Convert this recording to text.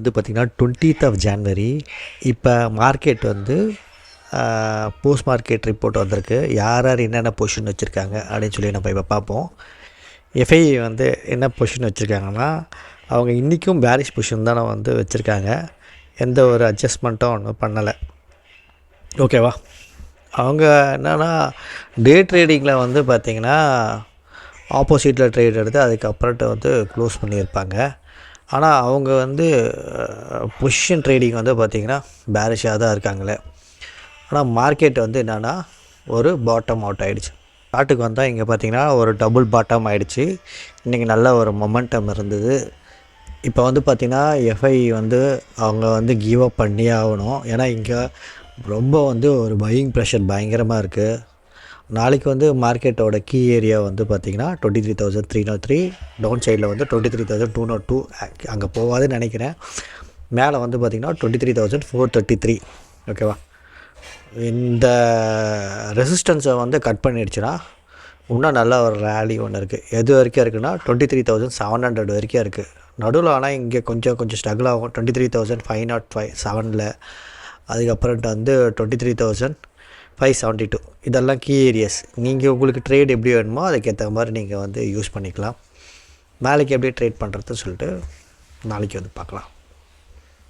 வந்து பார்த்திங்கன்னா 20th of January இப்போ மார்க்கெட் வந்து போஸ்ட் மார்க்கெட் ரிப்போர்ட் வந்திருக்கு. யார் யார் என்னென்ன பொசிஷன் வச்சுருக்காங்க அப்படின்னு சொல்லி நம்ம இப்போ பார்ப்போம். எஃப்ஐ வந்து என்ன பொசிஷன் வச்சுருக்காங்கன்னா, அவங்க இன்றைக்கும் பேரிஷ் பொசிஷன் தானே வந்து வச்சுருக்காங்க. எந்த ஒரு அட்ஜஸ்ட்மெண்ட்டும் ஒன்றும் பண்ணலை. ஓகேவா? அவங்க என்னென்னா டே ட்ரேடிங்கில் வந்து பார்த்திங்கன்னா ஆப்போசிட்டில் ட்ரேட் எடுத்து அதுக்கப்புறட்டு வந்து க்ளோஸ் பண்ணியிருப்பாங்க. ஆனால் அவங்க வந்து பொசிஷன் ட்ரேடிங் வந்து பார்த்திங்கன்னா பேரிஷாக தான் இருக்காங்களே. ஆனால் மார்க்கெட் வந்து என்னென்னா ஒரு பாட்டம் அவுட் ஆகிடுச்சு. ஸ்டார்ட்டுக்கு வந்தால் இங்கே பார்த்திங்கன்னா ஒரு டபுள் பாட்டம் ஆகிடுச்சு. இன்றைக்கி நல்ல ஒரு மொமெண்டம் இருந்தது. இப்போ வந்து பார்த்திங்கன்னா எஃப்ஐ வந்து அவங்க வந்து கிவ் அப் பண்ணியே ஆகணும். ஏன்னா இங்கே ரொம்ப வந்து ஒரு பையிங் ப்ரெஷர் பயங்கரமாக இருக்குது. நாளைக்கு வந்து மார்க்கெட்டோட கீ ஏரியா வந்து பார்த்திங்கன்னா 23,303, டவுன் சைடில் வந்து 23,202 அங்கே போகாதுன்னு நினைக்கிறேன். மேலே வந்து பார்த்திங்கன்னா 23,433. ஓகேவா? இந்த ரெசிஸ்டன்ஸை வந்து கட் பண்ணிடுச்சுன்னா இன்னும் நல்ல ஒரு ரேலி ஒன்று இருக்குது. எது வரைக்கும் இருக்குன்னா 23,700 வரைக்கும் இருக்குது நடுவில். ஆனால் இங்கே கொஞ்சம் ஸ்ட்ரகிள் ஆகும் 23,505 7ல். அதுக்கப்புறம்ட்டு வந்து 23,572. இதெல்லாம் கீ ஏரியாஸ். நீங்கள் உங்களுக்கு ட்ரேட் எப்படி வேணுமோ அதுக்கேற்ற மாதிரி நீங்கள் வந்து யூஸ் பண்ணிக்கலாம். நாளைக்கு எப்படி ட்ரேட் பண்ணுறதுன்னு சொல்லிட்டு நாளைக்கு வந்து பார்க்கலாம்.